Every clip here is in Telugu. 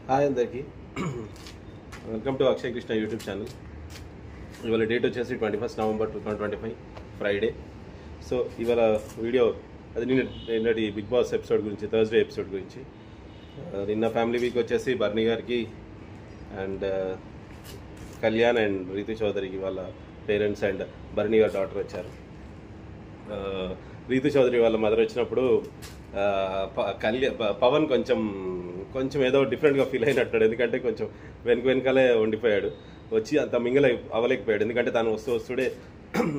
హాయ్ అందరికీ welcome to Akshay Krishna YouTube channel. ఇవాళ డేట్ వచ్చేసి 21 నవంబర్ 2025 ఫ్రైడే. సో ఇవాళ వీడియో అది నిన్నటి బిగ్ బాస్ ఎపిసోడ్ గురించి, థర్స్డే ఎపిసోడ్ గురించి. నిన్న ఫ్యామిలీ వీక్ వచ్చేసి బర్నీ గారికి అండ్ కళ్యాణ్ అండ్ రీతు చౌదరికి వాళ్ళ పేరెంట్స్ అండ్ బర్నీ గారి డాటర్ వచ్చారు. రీతు చౌదరి వాళ్ళ మదర్ వచ్చినప్పుడు పవన్ కొంచెం ఏదో డిఫరెంట్గా ఫీల్ అయినట్టాడు. ఎందుకంటే కొంచెం వెనకాలే ఉండిపోయాడు, వచ్చి అంత మింగల్ అవ్వలేకపోయాడు. ఎందుకంటే తను వస్తూనే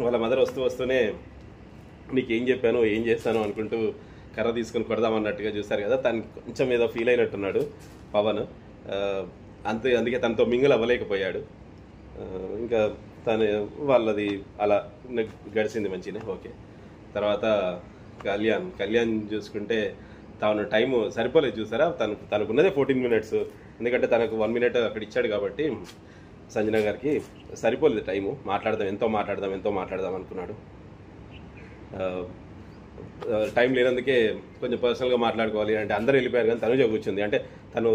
వాళ్ళ మదర్ వస్తూనే నీకేం చెప్పాను, ఏం చేస్తాను అనుకుంటూ కర్ర తీసుకొని కొడదామన్నట్టుగా చూస్తారు కదా. తను కొంచెం ఏదో ఫీల్ అయినట్టున్నాడు పవన్. అందుకే తనతో మింగల్ అవ్వలేకపోయాడు. ఇంకా తను వాళ్ళది అలా గడిచింది మంచిగా. ఓకే, తర్వాత కళ్యాణ్ చూసుకుంటే తను టైము సరిపోలేదు చూసారా. తనకున్నదే 14 minutes. ఎందుకంటే తనకు 1 minute అక్కడ ఇచ్చాడు కాబట్టి సంజన గారికి సరిపోలేదు టైము. ఎంతో మాట్లాడదాం అనుకున్నాడు. టైం లేనందుకే కొంచెం పర్సనల్గా మాట్లాడుకోవాలి అంటే అందరూ వెళ్ళిపోయారు. కానీ తనుజ కూర్చుంది. అంటే తను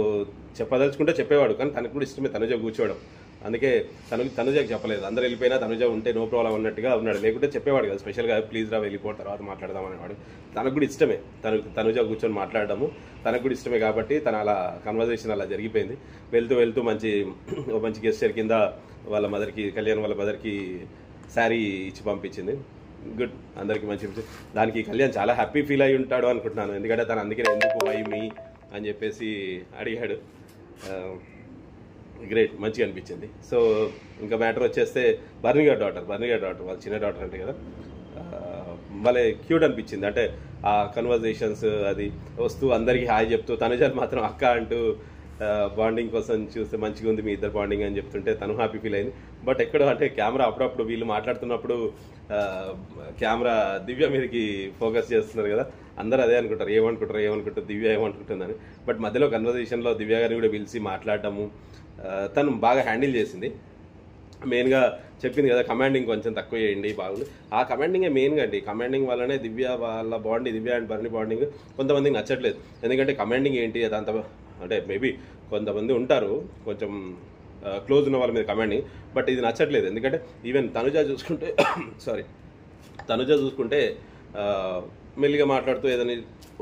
చెప్పదలుచుకుంటే చెప్పేవాడు, కానీ తనకు కూడా ఇష్టమే తనుజ కూర్చోవడం. అందుకే తనుజకి చెప్పలేదు. అందరూ వెళ్ళిపోయినా తనుజ ఉంటే నో ప్రాబ్లం అన్నట్టుగా ఉన్నాడు. లేకుంటే చెప్పేవాడు కదా, స్పెషల్గా ప్లీజ్ రా వెళ్ళిపో తర్వాత మాట్లాడదాం అనేవాడు. తనకు కూడా ఇష్టమే తనుజ కూర్చొని మాట్లాడడము. తనకు కూడా ఇష్టమే కాబట్టి తన అలా కన్వర్జేషన్ అలా జరిగిపోయింది. వెళ్తూ మంచి గెస్చర్ కింద వాళ్ళ మదర్కి, కళ్యాణ్ వాళ్ళ మదర్కి శారీ ఇచ్చి పంపించింది. గుడ్, అందరికీ మంచి. దానికి కళ్యాణ్ చాలా హ్యాపీ ఫీల్ అయి ఉంటాడు అనుకుంటున్నాను. ఎందుకంటే తను అందుకే ఎందుకు వై మీ అని చెప్పేసి అడిగాడు. గ్రేట్, మంచిగా అనిపించింది. సో ఇంకా మ్యాటర్ వచ్చేస్తే బర్నీ గారి డాటర్ వాళ్ళ చిన్న డాటర్ అంటే కదా, భలే క్యూట్ అనిపించింది. అంటే ఆ కన్వర్జేషన్స్ అది వస్తూ అందరికీ హాయ్ చెప్తూ, తనుజ మాత్రం అక్క అంటూ బాండింగ్ కోసం చూస్తే మంచిగా ఉంది మీ ఇద్దరు బాండింగ్ అని చెప్తుంటే తను హ్యాపీ ఫీల్ అయింది. బట్ ఎక్కడో అంటే కెమెరా అప్పుడప్పుడు వీళ్ళు మాట్లాడుతున్నప్పుడు కెమెరా దివ్య మీదకి ఫోకస్ చేస్తున్నారు కదా. అందరూ అదే అనుకుంటారు, ఏమనుకుంటారు దివ్య ఏమనుకుంటుందని. బట్ మధ్యలో కన్వర్జేషన్లో దివ్య గారిని కూడా పిలిచి మాట్లాడటము తను బాగా హ్యాండిల్ చేసింది. మెయిన్గా చెప్పింది కదా, కమాండింగ్ కొంచెం తక్కువ చేయండి, బాగుంది. ఆ కమాండింగే మెయిన్గా అండి. కమాండింగ్ వల్లనే దివ్య అండ్ బర్నీ బాండింగ్ కొంతమందికి నచ్చట్లేదు. ఎందుకంటే కమాండింగ్ ఏంటి అదంత, అంటే మేబీ కొంతమంది ఉంటారు కొంచెం క్లోజ్ ఉన్న వాళ్ళ మీద కమాండింగ్, బట్ ఇది నచ్చట్లేదు. ఎందుకంటే ఈవెన్ తనుజ చూసుకుంటే మెల్లిగా మాట్లాడుతూ ఏదని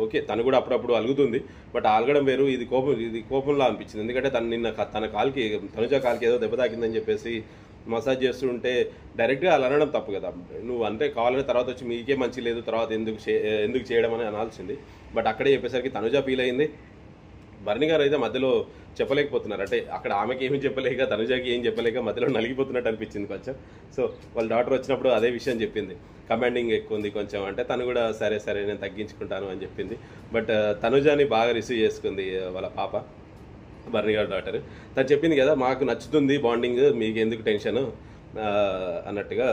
ఓకే, తను కూడా అప్పుడప్పుడు అలుగుతుంది. బట్ అలగడం వేరు, ఇది కోపంలా అనిపించింది. ఎందుకంటే తన తనుజ కాలికి ఏదో దెబ్బ తాకిందని చెప్పేసి మసాజ్ చేస్తుంటే డైరెక్ట్గా అలా అనడం తప్పు కదా. నువ్వు అంటే కావాలని తర్వాత వచ్చి మీకే మంచి లేదు తర్వాత ఎందుకు చేయడం అని అనాల్సింది. బట్ అక్కడే చెప్పేసరికి తనుజ ఫీల్ అయింది. బర్నీ గారు అయితే మధ్యలో చెప్పలేకపోతున్నారు. అంటే అక్కడ ఆమెకి ఏమీ చెప్పలేక, తనుజకి ఏం చెప్పలేక మధ్యలో నలిగిపోతున్నట్టు అనిపించింది కొంచెం. సో వాళ్ళ డాటర్ వచ్చినప్పుడు అదే విషయం చెప్పింది, కమాండింగ్ ఎక్కువ ఉంది కొంచెం అంటే. తను కూడా సరే నేను తగ్గించుకుంటాను అని చెప్పింది. బట్ తనుజని బాగా రిసీవ్ చేసుకుంది వాళ్ళ పాప, బర్నీ గారి డాటర్. తను చెప్పింది కదా, మాకు నచ్చుతుంది బాండింగ్, మీకు ఎందుకు టెన్షన్ అన్నట్టుగా.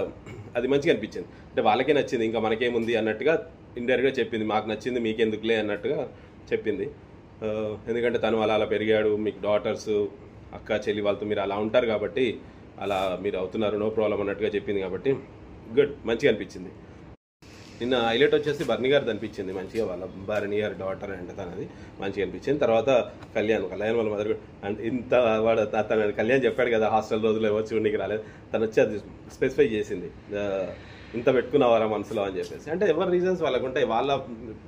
అది మంచిగా అనిపించింది. అంటే వాళ్ళకే నచ్చింది, ఇంకా మనకేముంది అన్నట్టుగా ఇండైరెక్ట్గా చెప్పింది. మాకు నచ్చింది మీకెందుకులే అన్నట్టుగా చెప్పింది. ఎందుకంటే తను అలా పెరిగాడు, మీకు డాటర్స్ అక్క చెల్లి వాళ్ళతో మీరు అలా ఉంటారు కాబట్టి అలా మీరు అవుతున్నారు, నో ప్రాబ్లం అన్నట్టుగా చెప్పింది. కాబట్టి గుడ్, మంచిగా అనిపించింది. నిన్న హైలైట్ వచ్చేసి బర్నీ గారిది అనిపించింది మంచిగా. వాళ్ళ బర్నీ గారి డాటర్ అంటే తనది మంచిగా అనిపించింది. తర్వాత కళ్యాణ్ వాళ్ళ మదర్ అంటే తన కళ్యాణ్ చెప్పాడు కదా హాస్టల్ రోజులు ఎవరు చూడడానికి రాలేదు. తను వచ్చి అది స్పెసిఫై చేసింది, ఇంత పెట్టుకున్నవారా మనసులో అని చెప్పేసి. అంటే ఎవరి రీజన్స్ వాళ్ళకు ఉంటాయి, వాళ్ళ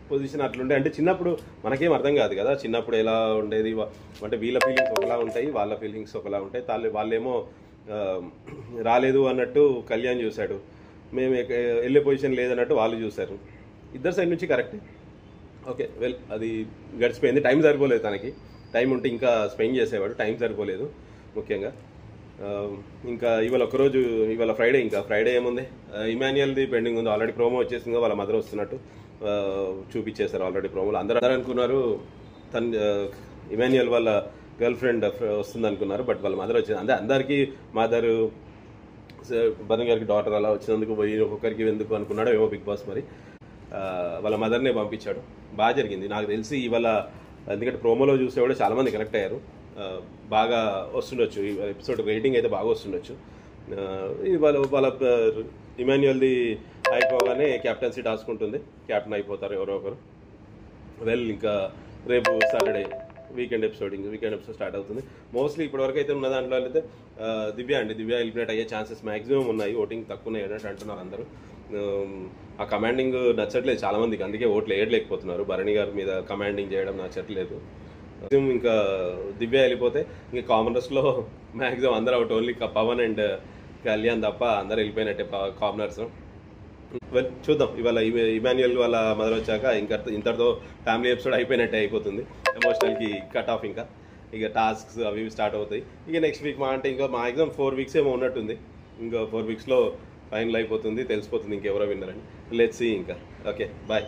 పొజిషన్ అట్లుంటే. అంటే చిన్నప్పుడు మనకేం అర్థం కాదు కదా, చిన్నప్పుడు ఎలా ఉండేది అంటే వీళ్ళ ఫీలింగ్స్ ఒకలా ఉంటాయి, వాళ్ళ ఫీలింగ్స్ ఒకలా ఉంటాయి. వాళ్ళేమో రాలేదు అన్నట్టు కళ్యాణ్ చూశాడు, మేము వెళ్ళే పొజిషన్ లేదన్నట్టు వాళ్ళు చూశారు. ఇద్దరు సైడ్ నుంచి కరెక్టే. ఓకే, వెల్ అది గడిచిపోయింది. టైం సరిపోలేదు తనకి. టైం ఉంటే ఇంకా స్పెండ్ చేసేవాడు, టైం సరిపోలేదు ముఖ్యంగా. ఇంకా ఇవాళ ఫ్రైడే. ఇంకా ఫ్రైడే ఏముంది, ఇమాన్యుయల్ది పెండింగ్ ఉంది. ఆల్రెడీ ప్రోమో వచ్చేసిందో వాళ్ళ మదర్ వస్తున్నట్టు చూపించేశారు ఆల్రెడీ ప్రోమోలో. అందరూ అనుకున్నారు ఇమాన్యుయల్ వాళ్ళ గర్ల్ ఫ్రెండ్ వస్తుంది అనుకున్నారు. బట్ వాళ్ళ మదర్ వచ్చింది. అంటే అందరికీ మదరు, బర్నీ గారికి డాటర్ అలా వచ్చినందుకు పోయి ఒక్కొక్కరికి ఎందుకు అనుకున్నాడో ఏమో బిగ్ బాస్. మరి వాళ్ళ మదర్నే పంపించాడు. బాగా జరిగింది నాకు తెలిసి ఇవాళ. ఎందుకంటే ప్రోమోలో చూసే కూడా చాలామంది కనెక్ట్ అయ్యారు. బాగా వస్తుండొచ్చు ఈ ఎపిసోడ్, రేటింగ్ అయితే బాగా వస్తుండొచ్చు. వాళ్ళ ఇమాన్యుయల్ది అయిపోగానే క్యాప్టెన్సీ టాస్క్ ఉంటుంది, క్యాప్టెన్ అయిపోతారు ఎవరో ఒకరు. వెల్ ఇంకా రేపు సాటర్డే వీకెండ్ ఎపిసోడ్ స్టార్ట్ అవుతుంది. మోస్ట్లీ ఇప్పటివరకు అయితే ఉన్న దాంట్లో అయితే దివ్య ఎలిమినేట్ అయ్యే ఛాన్సెస్ మ్యాక్సిమం ఉన్నాయి. ఓటింగ్ తక్కువ ఉన్నాయి అన్నట్టు అంటున్నారు అందరూ. ఆ కమాండింగ్ నచ్చట్లేదు చాలామందికి, అందుకే ఓట్లు వేయలేకపోతున్నారు. భరణి గారి మీద కమాండింగ్ చేయడం నచ్చట్లేదు. ఇంకా దివ్య వెళ్ళిపోతే ఇంకా కామనర్స్లో మ్యాక్సిమం అందరూ out, only Pawan and Kalyan తప్ప అందరూ వెళ్ళిపోయినట్టే కామనర్స్. వెల్ చూద్దాం, ఇవాళ ఇమాన్యుయల్ వాళ్ళ మదర్ వచ్చాక ఇంతటితో ఫ్యామిలీ ఎపిసోడ్ అయిపోయినట్టే అయిపోతుంది. ఎమోషనల్కి కట్ ఆఫ్, ఇక టాస్క్స్ అవి స్టార్ట్ అవుతాయి. ఇక నెక్స్ట్ వీక్ అంటే ఇంకా మ్యాక్సిమం 4 weeks ఏమో ఉన్నట్టుంది. ఇంకా 4 weeksలో ఫైనల్ అయిపోతుంది, తెలిసిపోతుంది ఇంకెవరో విన్నరని. లెట్స్ సీ ఇంకా. Okay, bye.